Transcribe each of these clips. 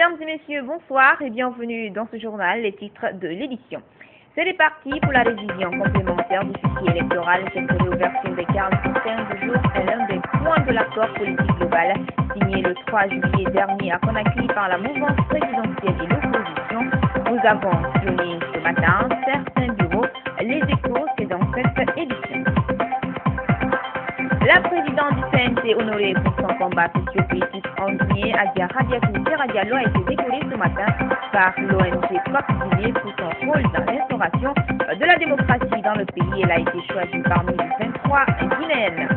Mesdames et messieurs, bonsoir et bienvenue dans ce journal, les titres de l'édition. C'est les partis pour la révision complémentaire du fichier électoral. Cette réouverture des cartes pour 15 jours est l'un des points de l'accord politique global signé le 3 juillet dernier à Conakry par la mouvance présidentielle et l'opposition. Nous avons sillonné ce matin certains bureaux. Les Échos, c'est dans cette édition. La présidente du CNC, honorée pour son combat socio-politique en Guinée, Adia Radiatou Serradialo, a été décorée ce matin par l'ONG COP Guinée pour son rôle dans l'instauration de la démocratie dans le pays. Elle a été choisie parmi les 23 guinéennes.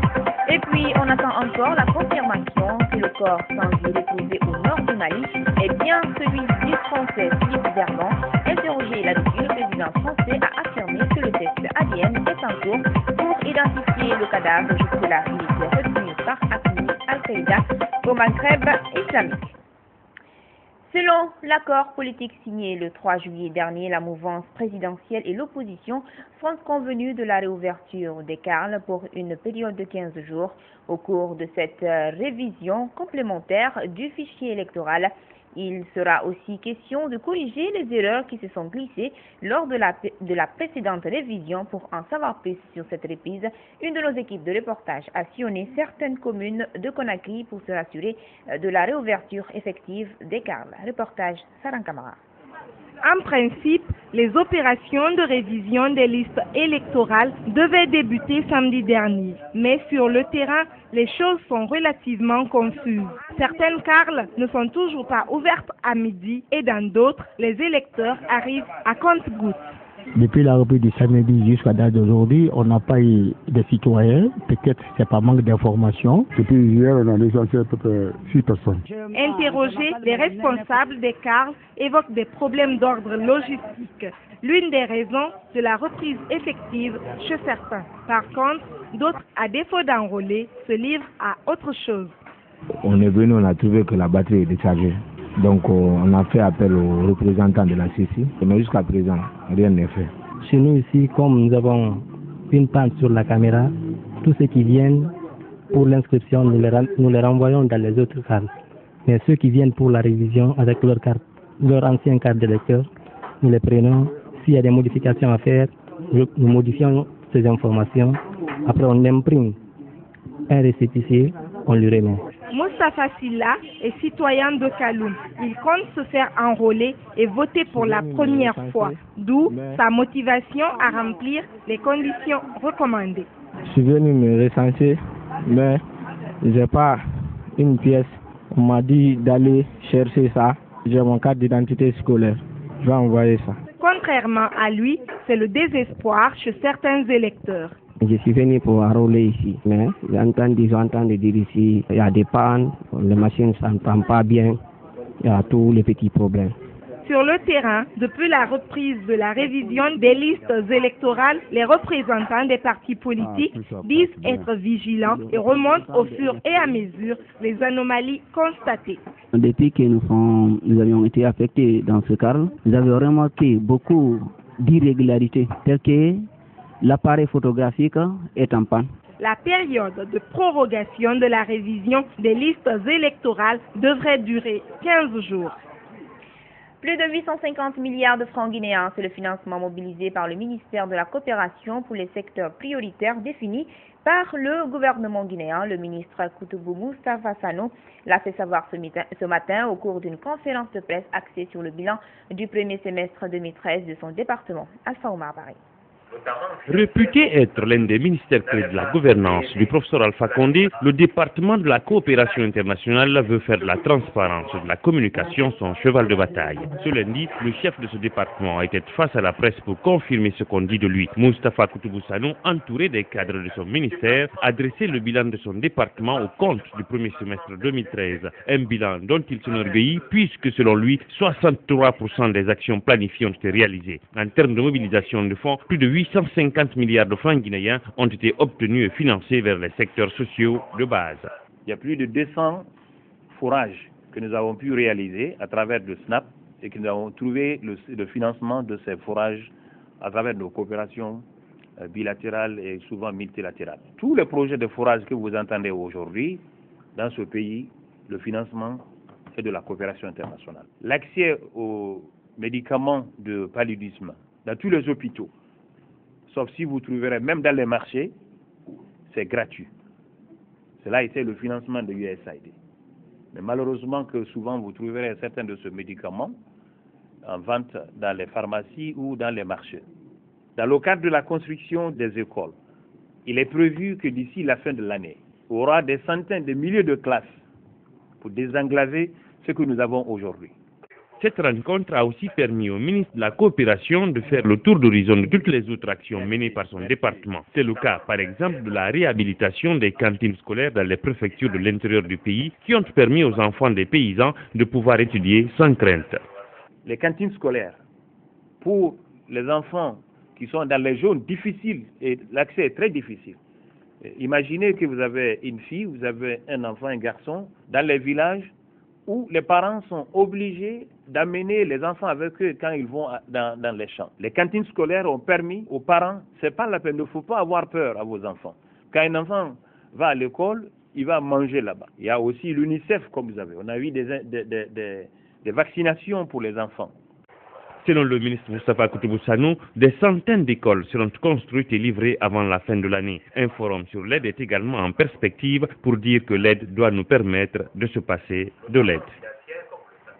Et puis, on attend encore la confirmation que le corps sans vie retrouvé au nord du Mali est bien celui du Français Philippe Verbon. Interrogé là-dessus, le président français a affirmé que le test ADN est en cours pour identifier le cadavre. Jusque-là, il était retenu par Al-Qaïda au Maghreb islamique. Selon l'accord politique signé le 3 juillet dernier, la mouvance présidentielle et l'opposition sont convenus de la réouverture des cartes pour une période de 15 jours. Au cours de cette révision complémentaire du fichier électoral, il sera aussi question de corriger les erreurs qui se sont glissées lors de la précédente révision. Pour en savoir plus sur cette reprise, une de nos équipes de reportage a sillonné certaines communes de Conakry pour se rassurer de la réouverture effective des cartes. Reportage Saran Kamara. En principe, les opérations de révision des listes électorales devaient débuter samedi dernier. Mais sur le terrain, les choses sont relativement confuses. Certaines cartes ne sont toujours pas ouvertes à midi et dans d'autres, les électeurs arrivent à compte-gouttes. Depuis la reprise du samedi jusqu'à date d'aujourd'hui, on n'a pas eu de citoyens. Peut-être que c'est par manque d'informations. Depuis hier, on a licencié peut-être 6 personnes. Interroger les responsables des cartes évoque des problèmes d'ordre logistique. L'une des raisons de la reprise effective chez certains. Par contre, d'autres, à défaut d'enrôler, se livrent à autre chose. On est venu, on a trouvé que la batterie est déchargée. Donc on a fait appel aux représentants de la CECI, mais jusqu'à présent, rien n'est fait. Chez nous ici, comme nous avons une panne sur la caméra, tous ceux qui viennent pour l'inscription, nous les renvoyons dans les autres cartes. Mais ceux qui viennent pour la révision avec leur ancienne carte d'électeur, nous les prenons. S'il y a des modifications à faire, nous modifions ces informations. Après, on imprime un récépissé, on lui remet. Moustapha Silla est citoyen de Kaloum. Il compte se faire enrôler et voter pour la première fois, d'où sa motivation à remplir les conditions recommandées. Je suis venu me recenser, mais je n'ai pas une pièce. On m'a dit d'aller chercher ça. J'ai mon carte d'identité scolaire. Je vais envoyer ça. Contrairement à lui, c'est le désespoir chez certains électeurs. Je suis venu pour enrôler ici, mais j'entends dire ici, il y a des pannes, les machines ne s'entendent pas bien, il y a tous les petits problèmes. Sur le terrain, depuis la reprise de la révision des listes électorales, les représentants des partis politiques disent être vigilants et remontent au fur et à mesure les anomalies constatées. Depuis que nous avions été affectés dans ce cadre, nous avons remarqué beaucoup d'irrégularités, telles que l'appareil photographique est en panne. La période de prorogation de la révision des listes électorales devrait durer 15 jours. Plus de 850 milliards de francs guinéens, c'est le financement mobilisé par le ministère de la Coopération pour les secteurs prioritaires définis par le gouvernement guinéen. Le ministre Koutoubou Moustapha Sano l'a fait savoir ce matin au cours d'une conférence de presse axée sur le bilan du premier semestre 2013 de son département. Alpha Omar Paris. Réputé être l'un des ministères clés de la gouvernance du professeur Alpha Condé, le département de la coopération internationale veut faire de la transparence et de la communication son cheval de bataille. Ce lundi, le chef de ce département a été face à la presse pour confirmer ce qu'on dit de lui. Moustapha Koutoubou Sano, entouré des cadres de son ministère, a dressé le bilan de son département au compte du premier semestre 2013. Un bilan dont il s'enorgueillit puisque selon lui, 63% des actions planifiées ont été réalisées. En termes de mobilisation de fonds, plus de 850 milliards de francs guinéens ont été obtenus et financés vers les secteurs sociaux de base. Il y a plus de 200 forages que nous avons pu réaliser à travers le SNAP et que nous avons trouvé le financement de ces forages à travers nos coopérations bilatérales et souvent multilatérales. Tous les projets de forage que vous entendez aujourd'hui dans ce pays, le financement et de la coopération internationale. L'accès aux médicaments de paludisme dans tous les hôpitaux, sauf si vous trouverez même dans les marchés, c'est gratuit. Cela a été le financement de USAID. Mais malheureusement que souvent vous trouverez certains de ces médicaments en vente dans les pharmacies ou dans les marchés. Dans le cadre de la construction des écoles, il est prévu que d'ici la fin de l'année, il y aura des centaines de milliers de classes pour désenglaver ce que nous avons aujourd'hui. Cette rencontre a aussi permis au ministre de la Coopération de faire le tour d'horizon de toutes les autres actions menées par son département. C'est le cas, par exemple, de la réhabilitation des cantines scolaires dans les préfectures de l'intérieur du pays qui ont permis aux enfants des paysans de pouvoir étudier sans crainte. Les cantines scolaires, pour les enfants qui sont dans les zones difficiles, et l'accès est très difficile. Imaginez que vous avez une fille, vous avez un enfant, un garçon, dans les villages où les parents sont obligés d'amener les enfants avec eux quand ils vont dans les champs. Les cantines scolaires ont permis aux parents, c'est pas la peine, il ne faut pas avoir peur à vos enfants. Quand un enfant va à l'école, il va manger là-bas. Il y a aussi l'UNICEF, comme vous avez. On a eu des vaccinations pour les enfants. Selon le ministre Moustapha Koutoubou Sanou, des centaines d'écoles seront construites et livrées avant la fin de l'année. Un forum sur l'aide est également en perspective pour dire que l'aide doit nous permettre de se passer de l'aide.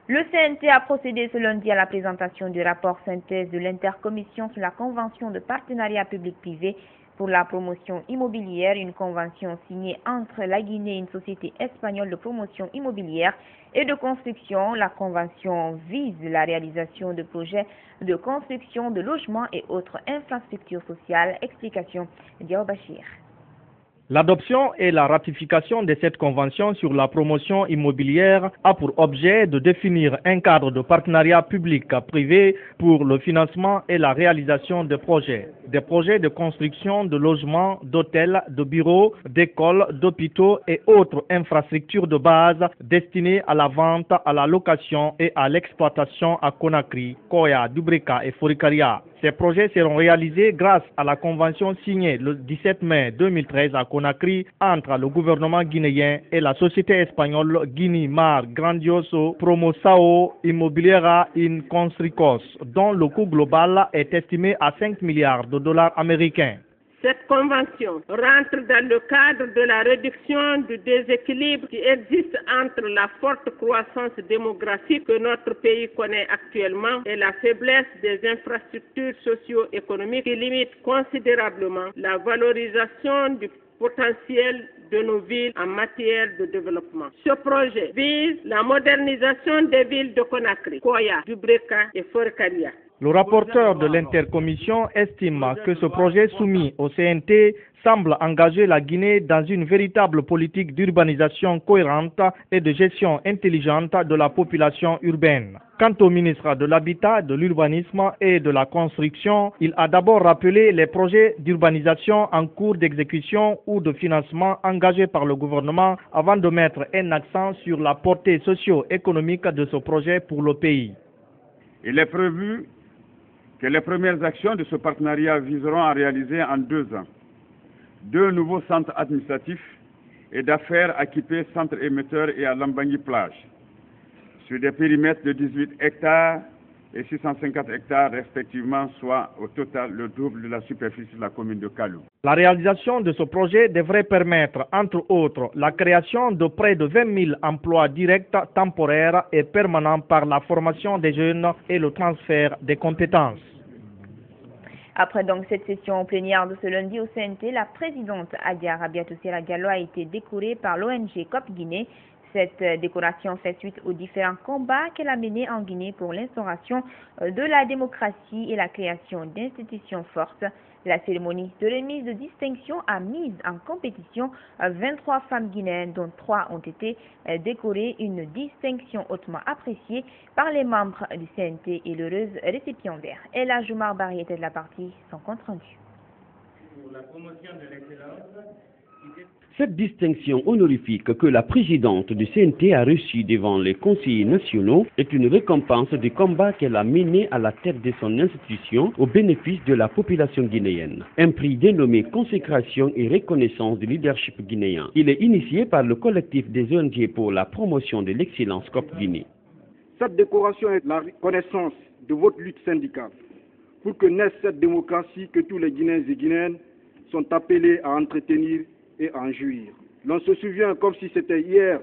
Le CNT a procédé ce lundi à la présentation du rapport synthèse de l'intercommission sur la convention de partenariat public-privé pour la promotion immobilière, une convention signée entre la Guinée et une société espagnole de promotion immobilière et de construction. La convention vise la réalisation de projets de construction de logements et autres infrastructures sociales. Explication Diao Bachir. L'adoption et la ratification de cette convention sur la promotion immobilière a pour objet de définir un cadre de partenariat public-privé pour le financement et la réalisation des projets de construction de logements, d'hôtels, de bureaux, d'écoles, d'hôpitaux et autres infrastructures de base destinées à la vente, à la location et à l'exploitation à Conakry, Koya, Dubrika et Forikaria. Ces projets seront réalisés grâce à la convention signée le 17 mai 2013 à Conakry entre le gouvernement guinéen et la société espagnole Guinimar Grandioso Promosao Immobiliera in Construcos, dont le coût global est estimé à 5 milliards de dollars américains. Cette convention rentre dans le cadre de la réduction du déséquilibre qui existe entre la forte croissance démographique que notre pays connaît actuellement et la faiblesse des infrastructures socio-économiques qui limitent considérablement la valorisation du potentiel de nos villes en matière de développement. Ce projet vise la modernisation des villes de Conakry, Koya, Dubrika et Forikaria. Le rapporteur de l'intercommission estime que ce projet soumis au CNT semble engager la Guinée dans une véritable politique d'urbanisation cohérente et de gestion intelligente de la population urbaine. Quant au ministre de l'Habitat, de l'Urbanisme et de la Construction, il a d'abord rappelé les projets d'urbanisation en cours d'exécution ou de financement engagés par le gouvernement avant de mettre un accent sur la portée socio-économique de ce projet pour le pays. Il est prévu que les premières actions de ce partenariat viseront à réaliser en 2 ans 2 nouveaux centres administratifs et d'affaires équipés centres émetteurs et à Lambangui plage, sur des périmètres de 18 hectares et 650 hectares respectivement, soit au total le double de la superficie de la commune de Kalou. La réalisation de ce projet devrait permettre, entre autres, la création de près de 20 000 emplois directs, temporaires et permanents par la formation des jeunes et le transfert des compétences. Après donc cette session plénière de ce lundi au CNT, la présidente Adia Rabiatou Sera Diallo a été décorée par l'ONG COP Guinée. Cette décoration fait suite aux différents combats qu'elle a menés en Guinée pour l'instauration de la démocratie et la création d'institutions fortes. La cérémonie de remise de distinction a mis en compétition 23 femmes guinéennes, dont 3 ont été décorées, une distinction hautement appréciée par les membres du CNT et l'heureuse récipiendaire. Ella Joumar Barry était de la partie, son compte rendu. Pour la promotion de l'excellence Cette distinction honorifique que la présidente du CNT a reçue devant les conseillers nationaux est une récompense du combat qu'elle a mené à la tête de son institution au bénéfice de la population guinéenne. Un prix dénommé Consécration et reconnaissance du leadership guinéen. Il est initié par le collectif des ONG pour la promotion de l'excellence COP Guinée. Cette décoration est la reconnaissance de votre lutte syndicale pour que naisse cette démocratie que tous les Guinéens et Guinéennes sont appelés à entretenir et en jouir. L'on se souvient comme si c'était hier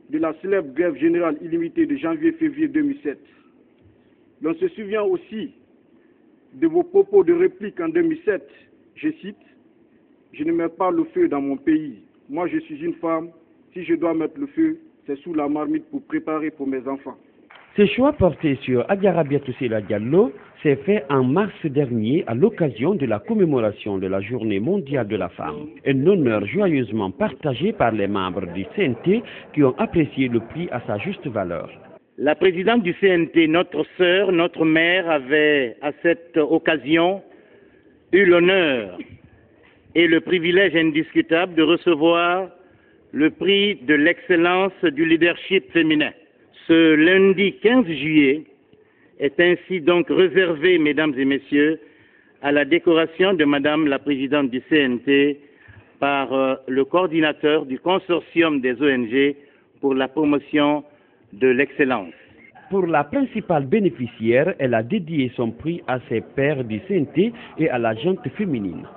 de la célèbre grève générale illimitée de janvier-février 2007. L'on se souvient aussi de vos propos de réplique en 2007. Je cite, « Je ne mets pas le feu dans mon pays. Moi je suis une femme. Si je dois mettre le feu, c'est sous la marmite pour préparer pour mes enfants. » Ce choix porté sur Adjarabiatou Sela Diallo s'est fait en mars dernier à l'occasion de la commémoration de la Journée mondiale de la femme. Un honneur joyeusement partagé par les membres du CNT qui ont apprécié le prix à sa juste valeur. La présidente du CNT, notre sœur, notre mère, avait à cette occasion eu l'honneur et le privilège indiscutable de recevoir le prix de l'excellence du leadership féminin. Ce lundi 15 juillet est ainsi donc réservé, mesdames et messieurs, à la décoration de madame la présidente du CNT par le coordinateur du consortium des ONG pour la promotion de l'excellence. Pour la principale bénéficiaire, elle a dédié son prix à ses pairs du CNT et à la gente féminine.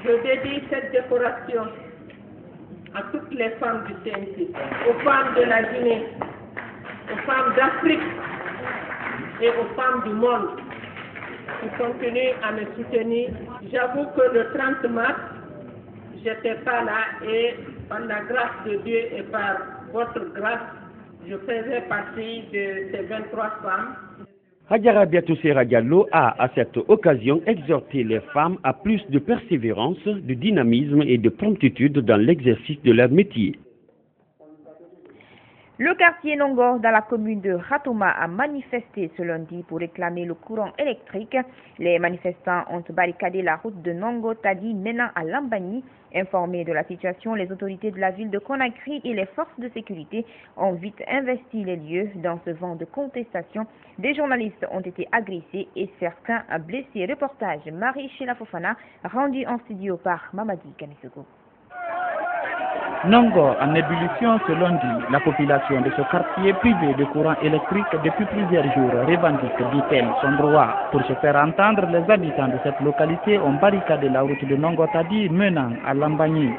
Je dédie cette décoration à toutes les femmes du CNT, aux femmes de la Guinée, aux femmes d'Afrique et aux femmes du monde qui sont tenues à me soutenir. J'avoue que le 30 mars, j'étais pas là et par la grâce de Dieu et par votre grâce, je faisais partie de ces 23 femmes. Adjarabiatou Sela Diallo a, à cette occasion, exhorté les femmes à plus de persévérance, de dynamisme et de promptitude dans l'exercice de leur métier. Le quartier Nongor dans la commune de Ratouma a manifesté ce lundi pour réclamer le courant électrique. Les manifestants ont barricadé la route de Nongo-Tadi menant à Lambani. Informés de la situation, les autorités de la ville de Conakry et les forces de sécurité ont vite investi les lieux. Dans ce vent de contestation, des journalistes ont été agressés et certains blessés. Reportage Marie-Sheila Fofana, rendu en studio par Mamadi Kamisoko. Nongor en ébullition ce lundi, la population de ce quartier privé de courant électrique depuis plusieurs jours revendique, dit-elle, son droit. Pour se faire entendre, les habitants de cette localité ont barricadé la route de Nongo-Tadi menant à Lambani.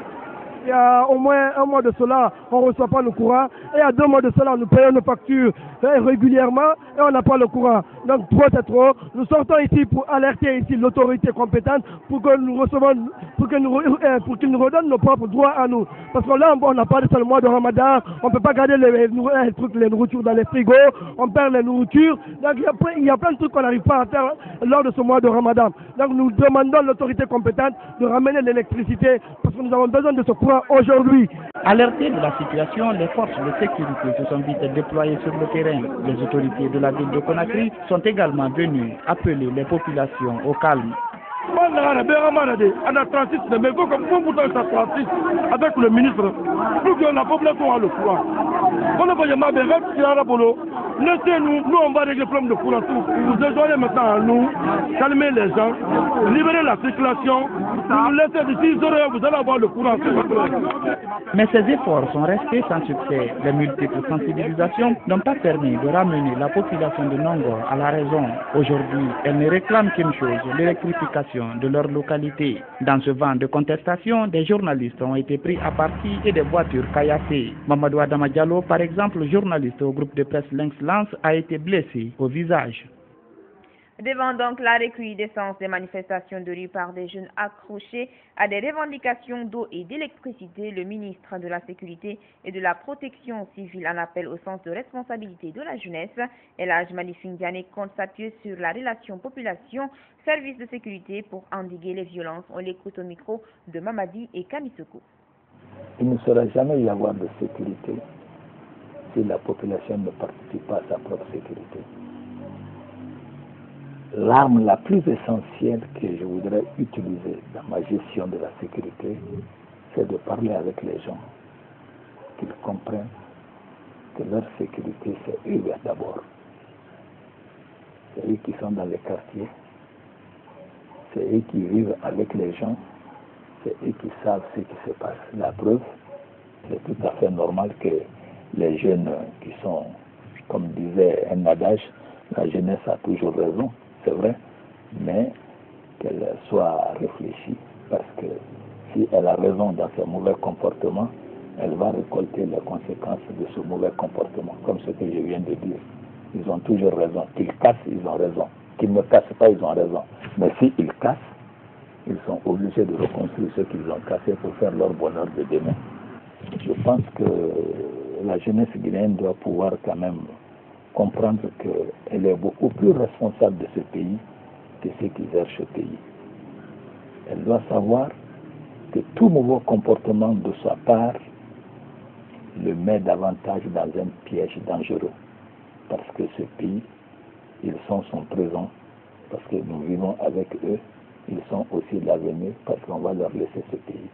Il y a au moins un mois de cela, on ne reçoit pas le courant. Et il y a 2 mois de cela, nous payons nos factures régulièrement et on n'a pas le courant. Donc, trop c'est trop. Nous sortons ici pour alerter ici l'autorité compétente pour que nous recevons, pour qu'ils nous redonnent nos propres droits à nous. Parce que là, on n'a pas de seul mois de Ramadan, on ne peut pas garder les nourritures dans les frigos, on perd les nourritures. Donc, il y a plein de trucs qu'on n'arrive pas à faire lors de ce mois de Ramadan. Donc, nous demandons à l'autorité compétente de ramener l'électricité parce que nous avons besoin de ce courant aujourd'hui. Alertés de la situation, les forces de sécurité se sont vite déployées sur le terrain. Les autorités de la ville de Conakry sont également venues appeler les populations au calme. On a 36 mais il faut comme pourtant ça 36 avec le ministre pour que la population a le courant. On a pas laissez-nous, nous on va régler le problème de courant. Vous rejoignez maintenant à nous, calmer les gens, libérer la circulation, vous laissez d'ici 6 heures, vous allez avoir le courant. Mais ces efforts sont restés sans succès. Les multiples sensibilisations n'ont pas permis de ramener la population de Nongor à la raison. Aujourd'hui, elle ne réclame qu'une chose, l'électrification de leur localité. Dans ce vent de contestation, des journalistes ont été pris à partie et des voitures caillassées. Mamadou Adama Diallo, par exemple, journaliste au groupe de presse Lynx-Lance, a été blessé au visage. Devant donc la recrudescence des manifestations de rue par des jeunes accrochés à des revendications d'eau et d'électricité, le ministre de la Sécurité et de la Protection civile en appelle au sens de responsabilité de la jeunesse. Elhadj Manifing Diané compte s'appuyer sur la relation population-service de sécurité pour endiguer les violences. On l'écoute au micro de Mamadi et Kamisoko. Il ne saura jamais y avoir de sécurité si la population ne participe pas à sa propre sécurité. L'arme la plus essentielle que je voudrais utiliser dans ma gestion de la sécurité, c'est c'est de parler avec les gens, qu'ils comprennent que leur sécurité, c'est eux d'abord. C'est eux qui sont dans les quartiers, c'est eux qui vivent avec les gens, c'est eux qui savent ce qui se passe. La preuve, c'est tout à fait normal que les jeunes qui sont, comme disait un adage, la jeunesse a toujours raison, c'est vrai, mais qu'elle soit réfléchie, parce que si elle a raison dans ses mauvais comportements, elle va récolter les conséquences de ce mauvais comportement, comme ce que je viens de dire. Ils ont toujours raison. Qu'ils cassent, ils ont raison. Qu'ils ne cassent pas, ils ont raison. Mais s'ils cassent, ils sont obligés de reconstruire ce qu'ils ont cassé pour faire leur bonheur de demain. Je pense que la jeunesse guinéenne doit pouvoir quand même comprendre qu'elle est beaucoup plus responsable de ce pays que ceux qui gèrent ce pays. Elle doit savoir que tout nouveau comportement de sa part le met davantage dans un piège dangereux. Parce que ce pays, ils sont son présent, parce que nous vivons avec eux, ils sont aussi l'avenir, parce qu'on va leur laisser ce pays.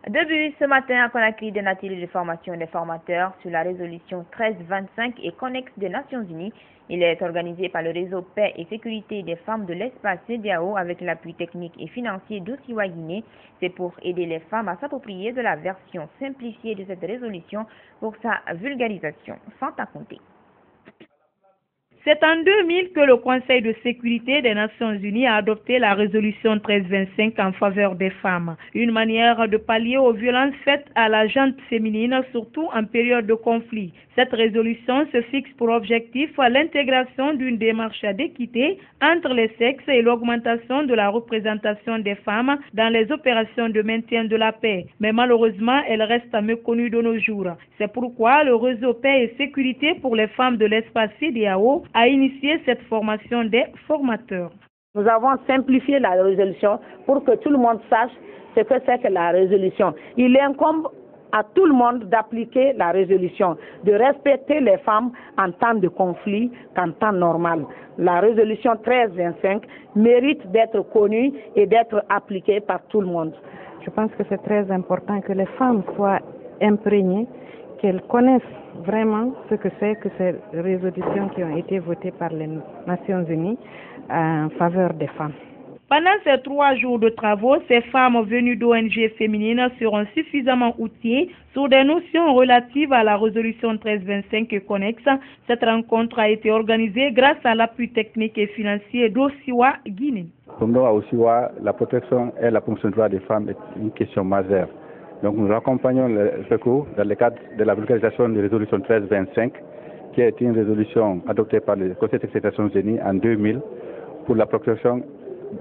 Début ce matin à Conakry d'un atelier de formation des formateurs sur la résolution 1325 et connexe des Nations Unies. Il est organisé par le réseau Paix et Sécurité des femmes de l'espace CEDEAO avec l'appui technique et financier d'Osiwa Guinée. C'est pour aider les femmes à s'approprier de la version simplifiée de cette résolution pour sa vulgarisation, sans à compter. C'est en 2000 que le Conseil de sécurité des Nations Unies a adopté la résolution 1325 en faveur des femmes, une manière de pallier aux violences faites à la gente féminine, surtout en période de conflit. Cette résolution se fixe pour objectif l'intégration d'une démarche d'équité entre les sexes et l'augmentation de la représentation des femmes dans les opérations de maintien de la paix. Mais malheureusement, elle reste méconnue de nos jours. C'est pourquoi le réseau Paix et Sécurité pour les femmes de l'espace CEDEAO a initié cette formation des formateurs. Nous avons simplifié la résolution pour que tout le monde sache ce que c'est que la résolution. Il incombe à tout le monde d'appliquer la résolution, de respecter les femmes en temps de conflit qu'en temps normal. La résolution 1325 mérite d'être connue et d'être appliquée par tout le monde. Je pense que c'est très important que les femmes soient imprégnées, qu'elles connaissent vraiment ce que c'est que ces résolutions qui ont été votées par les Nations Unies en faveur des femmes. Pendant ces 3 jours de travaux, ces femmes venues d'ONG féminines seront suffisamment outillées sur des notions relatives à la résolution 1325 et connexe. Cette rencontre a été organisée grâce à l'appui technique et financier d'Osiwa Guinée. Pour nous, à Osiwa, la protection et la promotion des droits des femmes est une question majeure. Donc nous accompagnons le recours dans le cadre de la vulgarisation de la résolution 1325, qui a été une résolution adoptée par le Conseil de sécurité des Nations Unies en 2000 pour la protection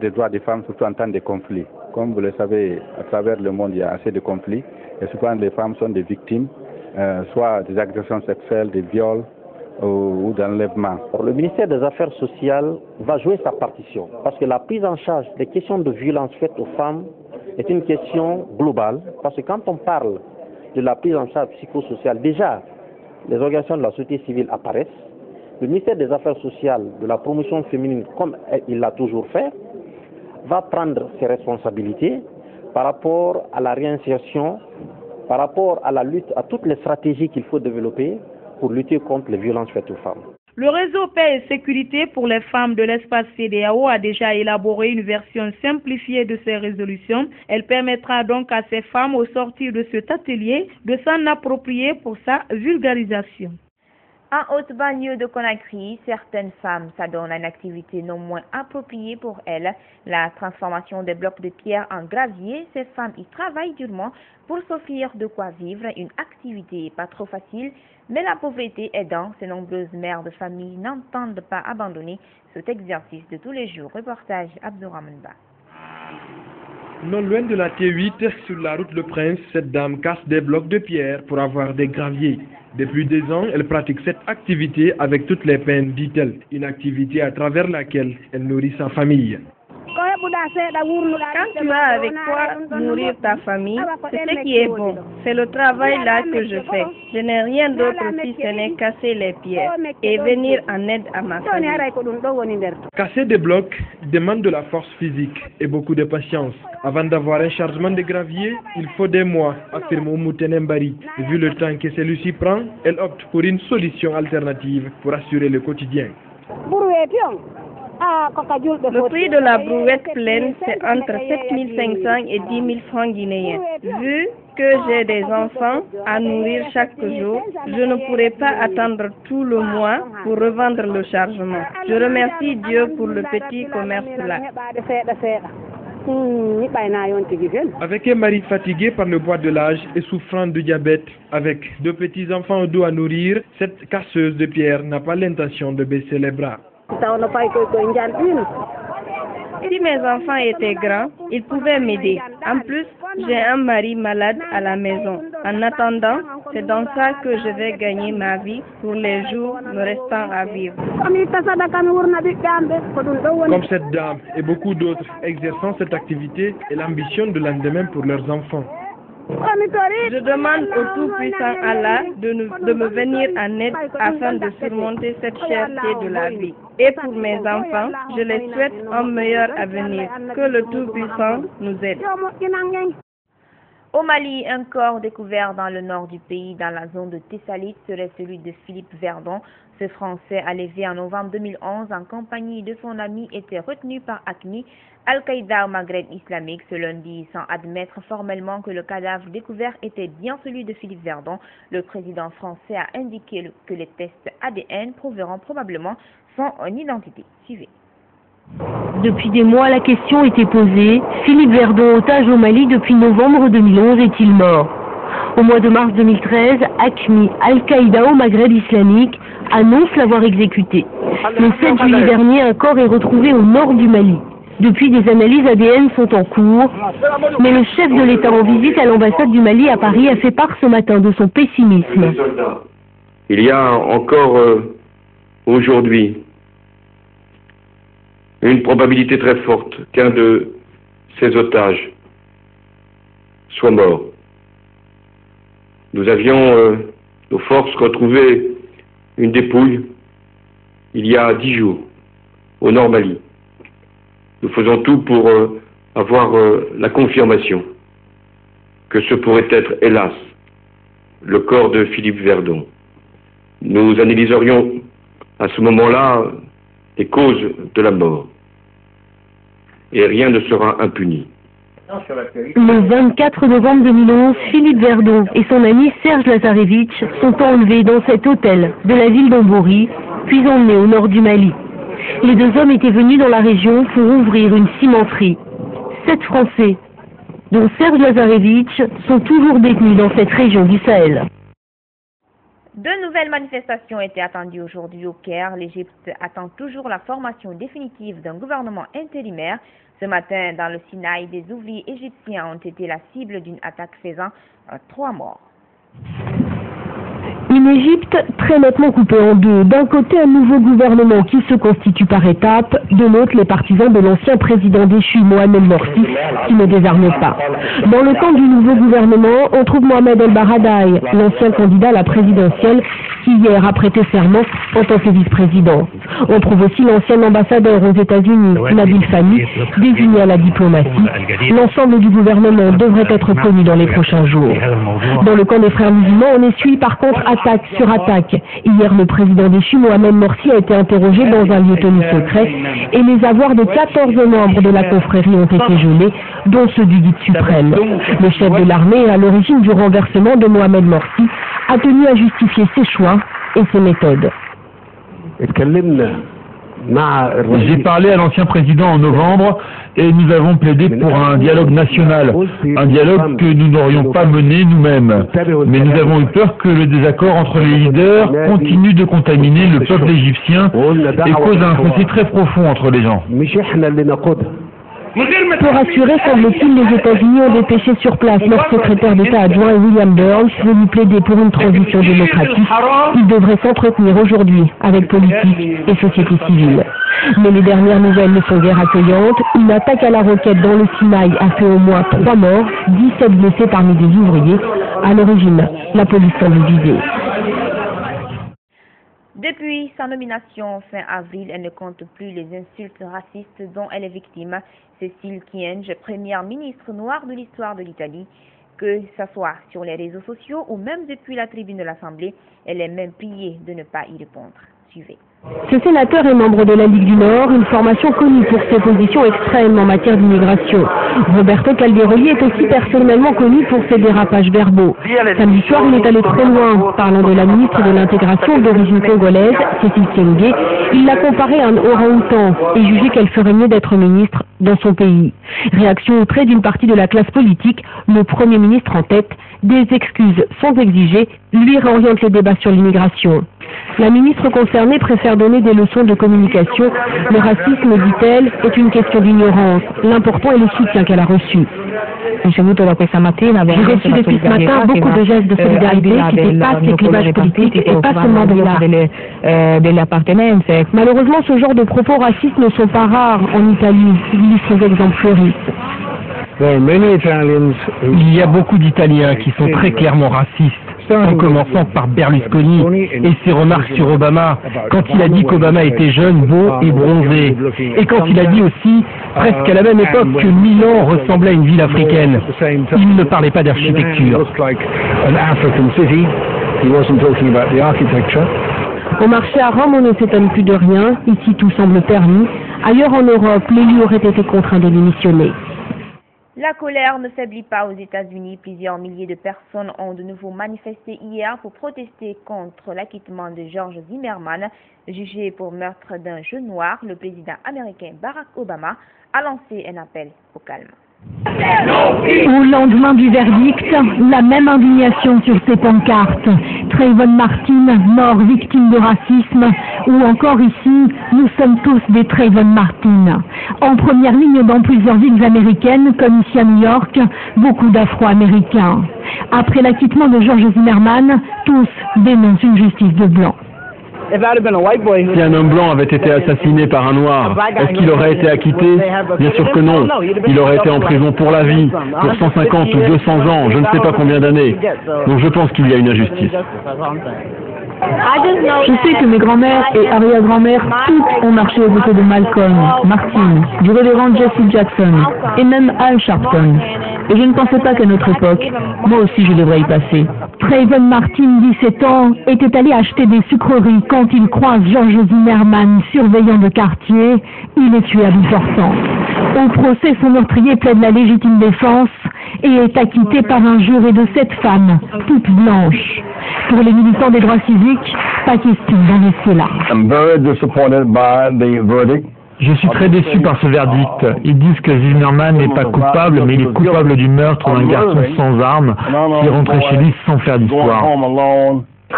des droits des femmes, surtout en temps de conflit. Comme vous le savez, à travers le monde, il y a assez de conflits, et souvent les femmes sont des victimes, soit des agressions sexuelles, des viols ou d'enlèvement. Le ministère des Affaires sociales va jouer sa partition, parce que la prise en charge des questions de violence faites aux femmes est une question globale, parce que quand on parle de la prise en charge psychosociale, déjà, les organisations de la société civile apparaissent. Le ministère des Affaires sociales, de la promotion féminine, comme il l'a toujours fait, va prendre ses responsabilités par rapport à la réinsertion, par rapport à la lutte, à toutes les stratégies qu'il faut développer pour lutter contre les violences faites aux femmes. Le réseau Paix et Sécurité pour les femmes de l'espace CEDEAO a déjà élaboré une version simplifiée de ces résolutions. Elle permettra donc à ces femmes, au sortir de cet atelier, de s'en approprier pour sa vulgarisation. En haute banlieue de Conakry, certaines femmes s'adonnent à une activité non moins appropriée pour elles, la transformation des blocs de pierre en gravier. Ces femmes y travaillent durement pour s'offrir de quoi vivre, une activité pas trop facile, mais la pauvreté aidant, ces nombreuses mères de famille n'entendent pas abandonner cet exercice de tous les jours. Reportage Abdourahmane Ba. Non loin de la T8, sur la route Le Prince, cette dame casse des blocs de pierre pour avoir des graviers. Depuis 2 ans, elle pratique cette activité avec toutes les peines, dit-elle. Une activité à travers laquelle elle nourrit sa famille. Quand Quand tu as avec quoi nourrir ta famille, c'est ce qui est bon. C'est le travail là que je fais. Je n'ai rien d'autre si ce n'est casser les pierres et venir en aide à ma famille. Casser des blocs demande de la force physique et beaucoup de patience. Avant d'avoir un chargement de gravier, il faut des mois, affirme Oumoutene Mbari. Vu le temps que celui-ci prend, elle opte pour une solution alternative pour assurer le quotidien. Le prix de la brouette pleine, c'est entre 7 500 et 10 000 francs guinéens. Vu que j'ai des enfants à nourrir chaque jour, je ne pourrai pas attendre tout le mois pour revendre le chargement. Je remercie Dieu pour le petit commerce là. Avec un mari fatigué par le poids de l'âge et souffrant de diabète, avec 2 petits-enfants au dos à nourrir, cette casseuse de pierre n'a pas l'intention de baisser les bras. Si mes enfants étaient grands, ils pouvaient m'aider. En plus, j'ai un mari malade à la maison. En attendant, c'est dans ça que je vais gagner ma vie pour les jours me restant à vivre. Comme cette dame et beaucoup d'autres exerçant cette activité et l'ambition de lendemain pour leurs enfants. Je demande au Tout-Puissant Allah de me venir en aide afin de surmonter cette cherté de la vie. Et pour mes enfants, je les souhaite un meilleur avenir. Que le Tout-Puissant nous aide. Au Mali, un corps découvert dans le nord du pays, dans la zone de Tessalit, serait celui de Philippe Verdon. Ce Français, enlevé en novembre 2011 en compagnie de son ami, était retenu par AQMI, Al-Qaïda au Maghreb islamique, ce lundi, sans admettre formellement que le cadavre découvert était bien celui de Philippe Verdon. Le président français a indiqué que les tests ADN prouveront probablement son identité. Suivez. Depuis des mois, la question était posée. Philippe Verdon, otage au Mali depuis novembre 2011, est-il mort? Au mois de mars 2013, AQMI, Al-Qaïda au Maghreb islamique, annonce l'avoir exécuté. Le 7 juillet dernier, un corps est retrouvé au nord du Mali. Depuis, des analyses ADN sont en cours, mais le chef de l'État en visite à l'ambassade du Mali à Paris a fait part ce matin de son pessimisme. Il y a encore aujourd'hui une probabilité très forte qu'un de ces otages soit mort. Nous avions, nos forces, retrouvé une dépouille il y a 10 jours, au Nord Mali. Nous faisons tout pour avoir la confirmation que ce pourrait être, hélas, le corps de Philippe Verdon. Nous analyserions à ce moment-là les causes de la mort. Et rien ne sera impuni. Le 24 novembre 2011, Philippe Verdon et son ami Serge Lazarevitch sont enlevés dans cet hôtel de la ville d'Ambori, puis emmenés au nord du Mali. Les 2 hommes étaient venus dans la région pour ouvrir une cimenterie. 7 Français, dont Serge Lazarevitch, sont toujours détenus dans cette région du Sahel. 2 nouvelles manifestations étaient attendues aujourd'hui au Caire. L'Égypte attend toujours la formation définitive d'un gouvernement intérimaire. Ce matin, dans le Sinaï, des ouvriers égyptiens ont été la cible d'une attaque faisant 3 morts. Une Égypte très nettement coupée en deux. D'un côté, un nouveau gouvernement qui se constitue par étapes. De l'autre, les partisans de l'ancien président déchu, Mohamed Morsi, qui ne désarment pas. Dans le camp du nouveau gouvernement, on trouve Mohamed El Baradei, l'ancien candidat à la présidentielle, qui hier a prêté serment en tant que vice-président. On trouve aussi l'ancien ambassadeur aux États-Unis, Nabil Fani, désigné à la diplomatie. L'ensemble du gouvernement devrait être connu dans les prochains jours. Dans le camp des frères musulmans, on essuie par contre attaque sur attaque. Hier, le président déchu, Mohamed Morsi, a été interrogé dans un lieu tenu secret et les avoirs de 14 membres de la confrérie ont été gelés, dont ceux du guide suprême. Le chef de l'armée, à l'origine du renversement de Mohamed Morsi, a tenu à justifier ses choix et ses méthodes. J'ai parlé à l'ancien président en novembre et nous avons plaidé pour un dialogue national, un dialogue que nous n'aurions pas mené nous-mêmes. Mais nous avons eu peur que le désaccord entre les leaders continue de contaminer le peuple égyptien et cause un fossé très profond entre les gens. Pour assurer, semble-t-il, les États-Unis ont dépêché sur place leur secrétaire d'État adjoint William Burns venu plaider pour une transition démocratique. Il devrait s'entretenir aujourd'hui avec politique et société civile. Mais les dernières nouvelles ne sont guère accueillantes. Une attaque à la roquette dans le Sinaï a fait au moins 3 morts, 17 blessés parmi des ouvriers. À l'origine, la police semble visée. Depuis sa nomination fin avril, elle ne compte plus les insultes racistes dont elle est victime. Cécile Kyenge, première ministre noire de l'histoire de l'Italie, que ce soit sur les réseaux sociaux ou même depuis la tribune de l'Assemblée, elle est même priée de ne pas y répondre. Suivez. Ce sénateur est membre de la Ligue du Nord, une formation connue pour ses positions extrêmes en matière d'immigration. Roberto Calderoli est aussi personnellement connu pour ses dérapages verbaux. Samedi soir, il est allé trop loin. Parlant de la ministre de l'Intégration d'origine congolaise, Cécile Kyenge, il l'a comparée à un orang-outan et jugé qu'elle ferait mieux d'être ministre dans son pays. Réaction outrée d'une partie de la classe politique, le Premier ministre en tête, des excuses sont exigées, lui réoriente les débats sur l'immigration. La ministre concernée préfère donner des leçons de communication. Le racisme, dit-elle, est une question d'ignorance. L'important est le soutien qu'elle a reçu. J'ai reçu depuis ce matin beaucoup de gestes de solidarité qui dépassent les clivages politiques et pas seulement de l'appartenance. Malheureusement, ce genre de propos racistes ne sont pas rares en Italie, illustrent les exemples fleuris. Il y a beaucoup d'Italiens qui sont très clairement racistes, en commençant par Berlusconi et ses remarques sur Obama, quand il a dit qu'Obama était jeune, beau et bronzé, et quand il a dit aussi, presque à la même époque, que Milan ressemblait à une ville africaine. Il ne parlait pas d'architecture. Au marché à Rome, on ne s'étonne plus de rien. Ici, tout semble permis. Ailleurs en Europe, l'élu aurait été contraint de démissionner. La colère ne faiblit pas aux États-Unis. Plusieurs milliers de personnes ont de nouveau manifesté hier pour protester contre l'acquittement de George Zimmerman, jugé pour meurtre d'un jeune noir. Le président américain Barack Obama a lancé un appel au calme. Au lendemain du verdict, la même indignation sur ces pancartes. Trayvon Martin, mort victime de racisme, ou encore ici, nous sommes tous des Trayvon Martin. En première ligne dans plusieurs villes américaines, comme ici à New York, beaucoup d'Afro-Américains. Après l'acquittement de George Zimmerman, tous dénoncent une justice de blanc. Si un homme blanc avait été assassiné par un noir, est-ce qu'il aurait été acquitté? Bien sûr que non. Il aurait été en prison pour la vie, pour 150 ou 200 ans, je ne sais pas combien d'années. Donc je pense qu'il y a une injustice. Je sais que mes grands-mères et arrière-grand-mères, toutes ont marché aux côtés de Malcolm, Martin, du révérend Jesse Jackson et même Al Sharpton. Et je ne pensais pas qu'à notre époque, moi aussi je devrais y passer. Trayvon Martin, 17 ans, était allé acheter des sucreries quand il croise George Zimmerman, surveillant de quartier. Il est tué à bout portant. Au procès, son meurtrier plaide la légitime défense et est acquitté par un jury de 7 femmes, toutes blanches. Pour les militants des droits civiques, pas question d'en rester là. Je suis très déçu par ce verdict. Ils disent que Zimmerman n'est pas coupable, mais il est coupable du meurtre d'un garçon sans armes qui est rentré chez lui sans faire d'histoire.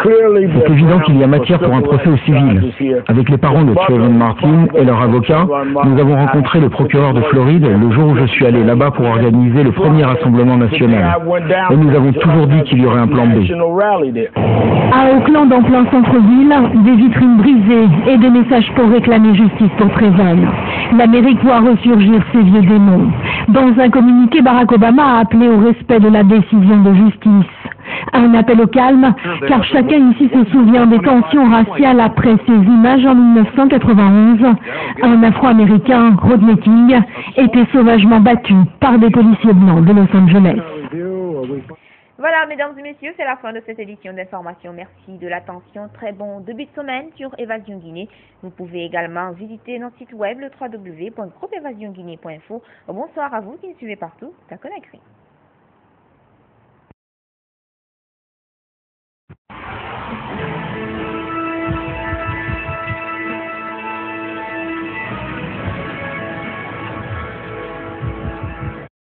C'est évident qu'il y a matière pour un procès au civil. Avec les parents de Trayvon Martin et leur avocat, nous avons rencontré le procureur de Floride le jour où je suis allé là-bas pour organiser le premier rassemblement national. Et nous avons toujours dit qu'il y aurait un plan B. À Oakland, en plein centre-ville, des vitrines brisées et des messages pour réclamer justice pour Trayvon. L'Amérique voit ressurgir ses vieux démons. Dans un communiqué, Barack Obama a appelé au respect de la décision de justice. Un appel au calme, car chacun ici se souvient des tensions raciales après ces images en 1991. Un Afro-Américain, Rodney King, était sauvagement battu par des policiers blancs de Los Angeles. Voilà, mesdames et messieurs, c'est la fin de cette édition d'information. Merci de l'attention. Très bon début de semaine sur Évasion Guinée. Vous pouvez également visiter notre site web, le www.groupeevasionguinée.info. Bonsoir à vous qui nous suivez partout. Ta connexion.